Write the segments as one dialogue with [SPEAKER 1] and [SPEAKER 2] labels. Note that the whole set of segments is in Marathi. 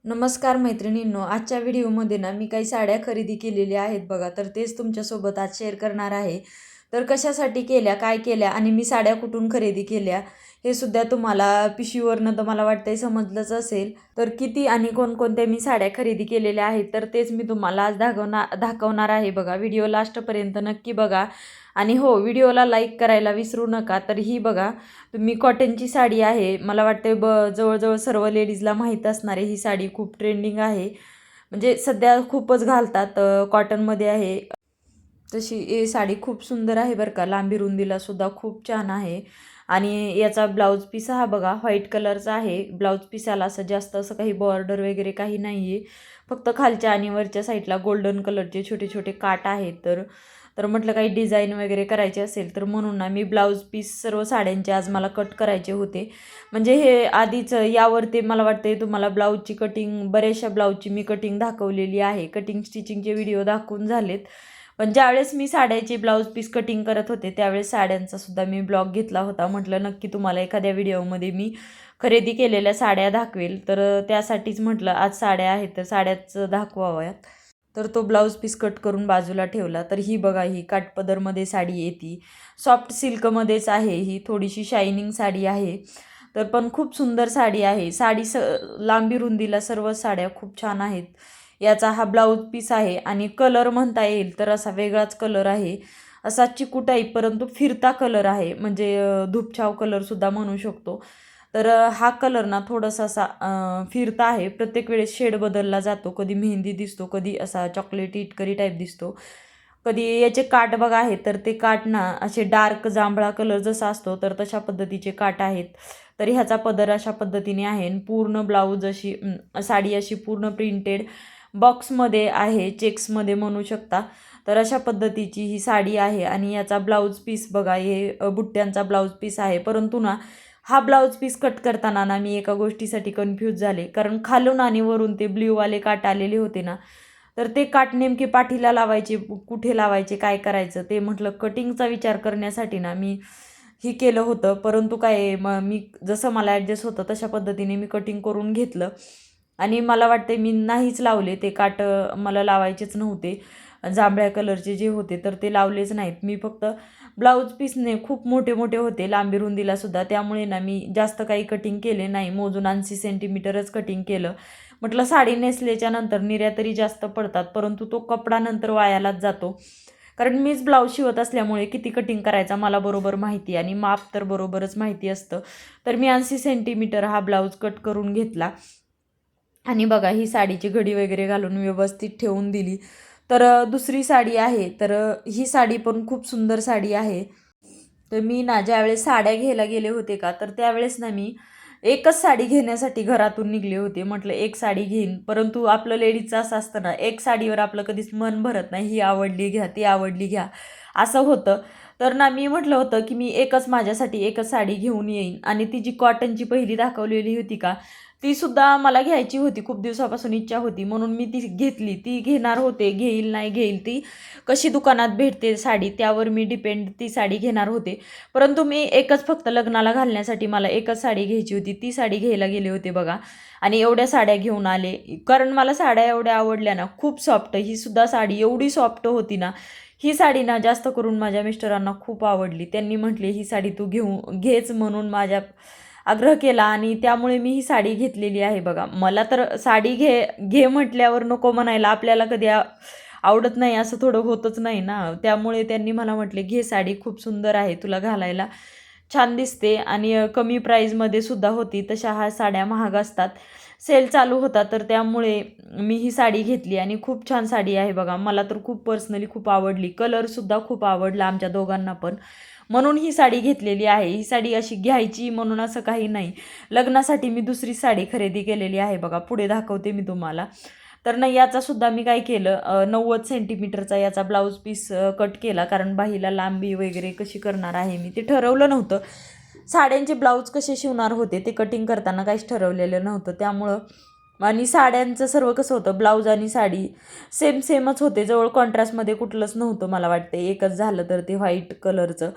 [SPEAKER 1] नमस्कार मैत्रिणींनो, आजच्या व्हिडिओमध्ये ना मी काही साड्या खरेदी केलेल्या आहेत बघा. तर तेच तुमच्यासोबत आज शेअर करणार आहे. तर कशासाठी केल्या, काय केल्या आणि मी साड्या कुठून खरेदी केल्या हे सुद्धा तुम्हाला पिशवीवरनं तर मला वाटतंय समजलंच असेल. तर किती आणि कोणकोणत्या मी साड्या खरेदी केलेल्या आहेत तर तेच मी तुम्हाला आज दाखवणार आहे बघा. व्हिडिओ लास्टपर्यंत नक्की बघा. आणि हो, व्हिडिओला लाईक करायला विसरू नका. तर ही बघा, तुम्ही कॉटनची साडी आहे. मला वाटते जवळजवळ सर्व लेडीजला माहीत असणार आहे. ही साडी खूप ट्रेंडिंग आहे, म्हणजे सध्या खूपच घालतात. कॉटनमध्ये आहे. तशी ही साडी खूप सुंदर आहे बरं का. लांबी रुंदीला सुद्धा खूप छान आहे. आणि याचा ब्लाऊज पीस हा बघा व्हाईट कलरचा आहे. ब्लाऊज पीसाला असं जास्त असं काही बॉर्डर वगैरे काही नाही आहे. फक्त खालच्या आणि वरच्या साईडला गोल्डन कलरचे छोटे छोटे काट आहेत. तर तर म्हटलं काही डिझाईन वगैरे करायची असेल तर म्हणून ना मी ब्लाऊज पीस सर्व साड्यांचे आज मला कट करायचे होते. म्हणजे हे आधीच यावरती मला वाटते तुम्हाला ब्लाऊजची कटिंग, बऱ्याचशा ब्लाऊजची मी कटिंग दाखवलेली आहे. कटिंग स्टिचिंगचे व्हिडिओ दाखवून झालेत. पण ज्यावेळेस मी साड्याची ब्लाऊज पीस कटिंग करत होते त्यावेळेस साड्यांचा सुद्धा मी ब्लॉग घेतला होता. म्हटलं नक्की तुम्हाला एखाद्या व्हिडिओमध्ये मी खरेदी केलेल्या साड्या दाखवेल. तर त्यासाठीच म्हटलं आज साड्या आहेत तर साड्याच दाखवाव्यात. तर तो ब्लाऊज पीस कट करून बाजूला ठेवला. तर ही बघा, ही काठपदरमध्ये साडी येते. सॉफ्ट सिल्कमध्येच आहे. ही थोडीशी शायनिंग साडी आहे. तर पण खूप सुंदर साडी आहे. साडी लांबी रुंदीला सर्व साड्या खूप छान आहेत. याचा हा ब्लाऊज पीस आहे आणि कलर म्हणता येईल तर असा वेगळाच कलर आहे. असा चिकू टाईप परंतु फिरता कलर आहे. म्हणजे धूपछाव कलरसुद्धा म्हणू शकतो. तर हा कलर ना थोडासा असा फिरता आहे. प्रत्येक वेळेस शेड बदलला जातो. कधी मेहंदी दिसतो, कधी असा चॉकलेटी इटकरी टाईप दिसतो, कधी याचे काठ बघा आहेत. तर ते काठ ना असे डार्क जांभळा कलर जसा असतो तर तशा पद्धतीचे काठ आहेत. तर ह्याचा पदर अशा पद्धतीने आहे. पूर्ण ब्लाऊज अशी साडी अशी पूर्ण प्रिंटेड बॉक्समध्ये आहे, चेक्समध्ये म्हणू शकता. तर अशा पद्धतीची ही साडी आहे. आणि याचा ब्लाऊज पीस बघा, हे बुट्ट्यांचा ब्लाऊज पीस आहे. परंतु ना हा ब्लाऊज पीस कट करताना ना मी एका गोष्टीसाठी कन्फ्यूज झाले. कारण खालून आणि वरून ते ब्ल्यूवाले काट आलेले होते ना, तर ते काट नेमके पाठीला लावायचे, कुठे लावायचे, काय करायचं ते म्हटलं कटिंगचा विचार करण्यासाठी ना मी ही केलं होतं. परंतु काय मी जसं मला ॲडजस्ट होतं तशा पद्धतीने मी कटिंग करून घेतलं. आणि मला वाटते मी नाहीच लावले ते काट. मला लावायचेच नव्हते. जांभळ्या कलरचे जे होते तर ते लावलेच नाहीत. मी फक्त ब्लाऊज पीसने खूप मोठे मोठे होते लांबी रुंदीला सुद्धा, त्यामुळे ना मी जास्त काही कटिंग केले नाही. मोजून 80 सेंटीमीटरच कटिंग केलं. म्हटलं साडी नेसल्याच्या नंतर निर्या तरी जास्त पडतात, परंतु तो कपडा नंतर वायालाच जातो. कारण मीच ब्लाऊज शिवत असल्यामुळे किती कटिंग करायचा मला बरोबर माहिती आणि माप तर बरोबरच माहिती असतं. तर मी 80 सेंटीमीटर हा ब्लाऊज कट करून घेतला. आणि बघा, ही साडीची घडी वगैरे घालून व्यवस्थित ठेवून दिली. तर दुसरी साडी आहे. तर ही साडी पण खूप सुंदर साडी आहे. तर मी ना ज्यावेळेस साड्या घ्यायला गेले होते का, तर त्यावेळेस ना मी एकच साडी घेण्यासाठी घरातून निघले होते. म्हटलं एक साडी घेईन. परंतु आपलं लेडीजचं असं असतं ना, एक साडीवर आपलं कधीच मन भरत नाही. ही आवडली घ्या, ती आवडली घ्या, असं होतं. तर ना मी म्हटलं होतं की मी माझ्यासाठी एकच साडी घेऊन येईन. आणि ती जी कॉटनची पहिली दाखवलेली होती का, ती सुद्धा मला घ्यायची होती. खूप दिवसापासून इच्छा होती म्हणून मी ती घेतली. ती घेणार होते. घेईल नाही घेईल ती कशी दुकानात भेटते साडी त्यावर मी डिपेंड ती साडी घेणार होते. परंतु मी एकच फक्त लग्नाला घालण्यासाठी मला एकच साडी घ्यायची होती. ती साडी घ्यायला गेले होते बघा. आणि एवढ्या साड्या घेऊन आले. कारण मला साड्या एवढ्या आवडल्या ना, खूप सॉफ्ट. ही सुद्धा साडी एवढी सॉफ्ट होती ना, ही साडी ना जास्त करून माझ्या मिस्टरांना खूप आवडली. त्यांनी म्हटले ही साडी तू घेच म्हणून माझ्या आग्रह केला आणि त्यामुळे मी ही साडी घेतलेली आहे बघा. मला तर साडी घे म्हटल्यावर नको म्हणायला आपल्याला कधी आवडत नाही असं थोडं होतच नाही ना. त्यामुळे त्यांनी मला म्हटले घे साडी, खूप सुंदर आहे, तुला घालायला छान दिसते. आणि कमी प्राईजमध्ये सुद्धा होती. तशा ह्या साड्या महाग असतात. सेल चालू होता तर त्यामुळे मी ही साडी घेतली आणि खूप छान साडी आहे बघा. मला तर खूप पर्सनली खूप आवडली. कलरसुद्धा खूप आवडला आमच्या दोघांना पण, म्हणून ही साडी घेतलेली आहे. ही साडी अशी घ्यायची म्हणून असं काही नाही. लग्नासाठी मी दुसरी साडी खरेदी केलेली आहे बघा. पुढे दाखवते मी तुम्हाला. तर नाही, याचासुद्धा मी काय केलं, 90 सेंटीमीटरचा याचा ब्लाऊज पीस कट केला. कारण बाहीला लांबी वगैरे कशी करणार आहे मी ते ठरवलं नव्हतं. साड्यांचे ब्लाऊज कसे शिवणार होते ते कटिंग करताना काहीच ठरवलेलं नव्हतं. त्यामुळं आणि साड्यांचं सर्व कसं होतं, ब्लाऊज आणि साडी सेमच होते, जवळ कॉन्ट्रास्टमध्ये कुठलंच नव्हतं मला वाटते, एकच झालं तर ते व्हाईट कलरचं.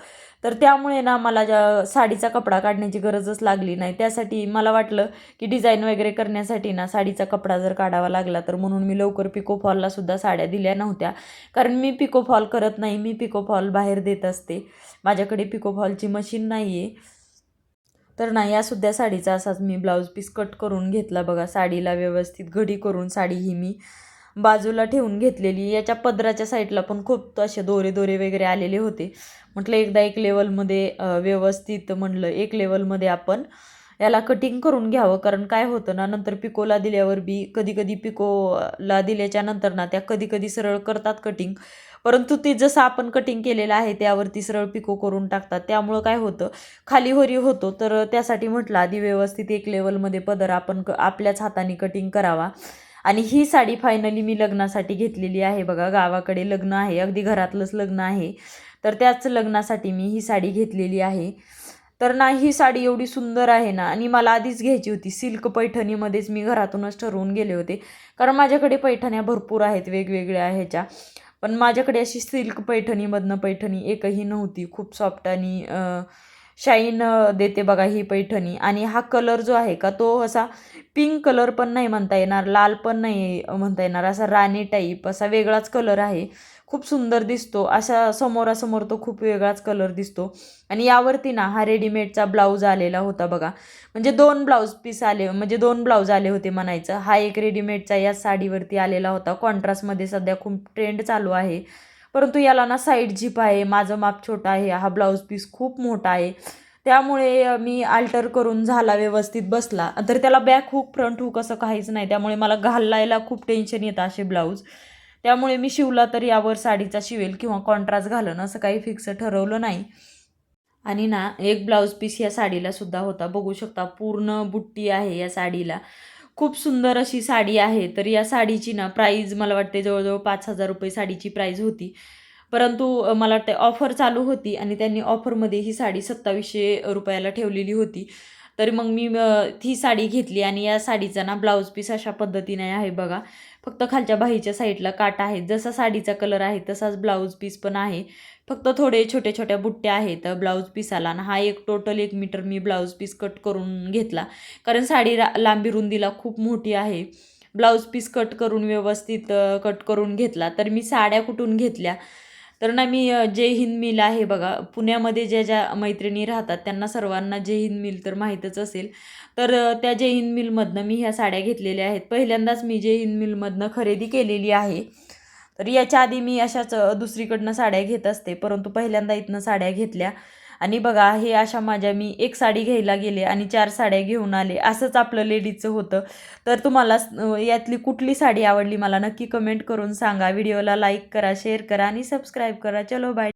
[SPEAKER 1] तर त्यामुळे ना मला साडीचा कपडा काढण्याची गरजच लागली नाही. त्यासाठी मला वाटलं की डिझाईन वगैरे करण्यासाठी ना साडीचा कपडा जर काढावा लागला तर, म्हणून मी लवकर पिको फॉललासुद्धा साड्या दिल्या नव्हत्या. कारण मी पिको फॉल करत नाही, मी पिको फॉल बाहेर देत असते, माझ्याकडे पिको फॉलची मशीन नाही आहे. तर ना यासुद्धा साडीचा असाच मी ब्लाऊज पीस कट करून घेतला बघा. साडीला व्यवस्थित घडी करून साडी ही मी बाजूला ठेवून घेतलेली. याच्या पदराच्या साईडला पण खूप असे दोरे वगैरे आलेले होते. म्हटलं एकदा एक लेवलमध्ये व्यवस्थित म्हणलं एक लेवलमध्ये आपण याला कटिंग करून घ्यावं. कारण काय होतं ना, नंतर पिकोला दिल्यावर बी कधी पिकोला दिल्याच्या नंतर ना त्या कधी सरळ करतात कटिंग, परंतु ते जसं आपण कटिंग केलेलं आहे त्यावरती सरळ पिको करून टाकतात. त्यामुळं काय होतं, खालीवरी होतो. तर त्यासाठी म्हटलं आधी व्यवस्थित एक लेवलमध्ये पदर आपण आपल्याच हाताने कटिंग करावा. आणि ही साडी फायनली मी लग्नासाठी घेतलेली आहे बघा. गावाकडे लग्न आहे, अगदी घरातलंच लग्न आहे, तर त्याच लग्नासाठी मी ही साडी घेतलेली आहे. तर ना ही साडी एवढी सुंदर आहे ना, आणि मला आधीच घ्यायची होती. सिल्क पैठणीमध्येच मी घरातूनच ठरवून गेले होते, कारण माझ्याकडे पैठण्या भरपूर आहेत वेगवेगळ्या ह्याच्या, पण माझ्याकडे अशी सिल्क पैठणीमधनं पैठणी एकही नव्हती. खूप सॉफ्ट आणि शाईन देते बघा ही पैठणी. आणि हा कलर जो आहे का, तो असा पिंक कलर पण नाही म्हणता येणार, लाल पण नाही म्हणता येणार, असा राणी टाईप असा वेगळाच कलर आहे. खूप सुंदर दिसतो, अशा समोरासमोर तो खूप वेगळाच कलर दिसतो. आणि यावरती ना हा रेडीमेडचा ब्लाऊज आलेला होता बघा. म्हणजे दोन ब्लाऊज आले होते म्हणायचं. हा एक रेडीमेडचा या साडीवरती आलेला होता. कॉन्ट्रास्टमध्ये सध्या खूप ट्रेंड चालू आहे, परंतु याला ना साईड झिप आहे. माझं माप छोटा आहे, हा ब्लाऊज पीस खूप मोठा आहे, त्यामुळे मी अल्टर करून झाला, व्यवस्थित बसला. तर त्याला बॅक हुक फ्रंट हुक असं काहीच नाही, त्यामुळे मला घालायला खूप टेन्शन येतं असे ब्लाऊज. त्यामुळे मी शिवला तर यावर साडीचा शिवेल किंवा कॉन्ट्रास्ट घालन असं काही फिक्स ठरवलं नाही. आणि ना एक ब्लाऊज पीस या साडीला सुद्धा होता, बघू शकता पूर्ण बुट्टी आहे या साडीला. खूप सुंदर अशी साडी आहे. तर या साडीची ना प्राईज मला वाटते जवळजवळ 5,000 रुपये साडीची प्राईज होती. परंतु मला वाटते ऑफर चालू होती आणि त्यांनी ऑफरमध्ये ही साडी 2700 रुपयाला ठेवलेली होती. तर मग मी ती साडी घेतली. आणि या साडीचा ना ब्लाऊज पीस अशा पद्धतीने आहे बघा. फक्त खालच्या बाहीच्या साईडला काट आहे, जसा साडीचा कलर आहे तसाच ब्लाऊज पीस पण आहे. फक्त थोडे छोट्या बुट्ट्या आहेत ब्लाऊज पीसाला. आणि हा टोटल 1 मीटर मी ब्लाऊज पीस कट करून घेतला, कारण साडी लांबी रुंदीला खूप मोठी आहे. ब्लाऊज पीस कट करून व्यवस्थित कट करून घेतला. तर मी साड्या कुठून घेतल्या तर ना, मी जय हिंद मिल आहे बघा, पुण्यामध्ये ज्या मैत्रिणी राहतात त्यांना सर्वांना जय हिंद मिल तर माहीतच असेल. तर त्या जय हिंद मिलमधनं मी ह्या साड्या घेतलेल्या आहेत. पहिल्यांदाच मी जय हिंद मिलमधनं खरेदी केलेली आहे. तर याच्या आधी मी अशाच दुसरीकडनं साड्या घेत असते, परंतु पहिल्यांदा इथनं साड्या घेतल्या. आणि बघा हे अशा मी एक साडी घ्यायला गेले आणि 4 साड्या घेऊन आले. असंच आपलं लेडीजचं होतं. तर तुम्हाला यातली कुठली साडी आवडली मला नक्की कमेंट करून सांगा. व्हिडिओला लाईक करा, शेअर करा आणि सबस्क्राईब करा. चलो बाय.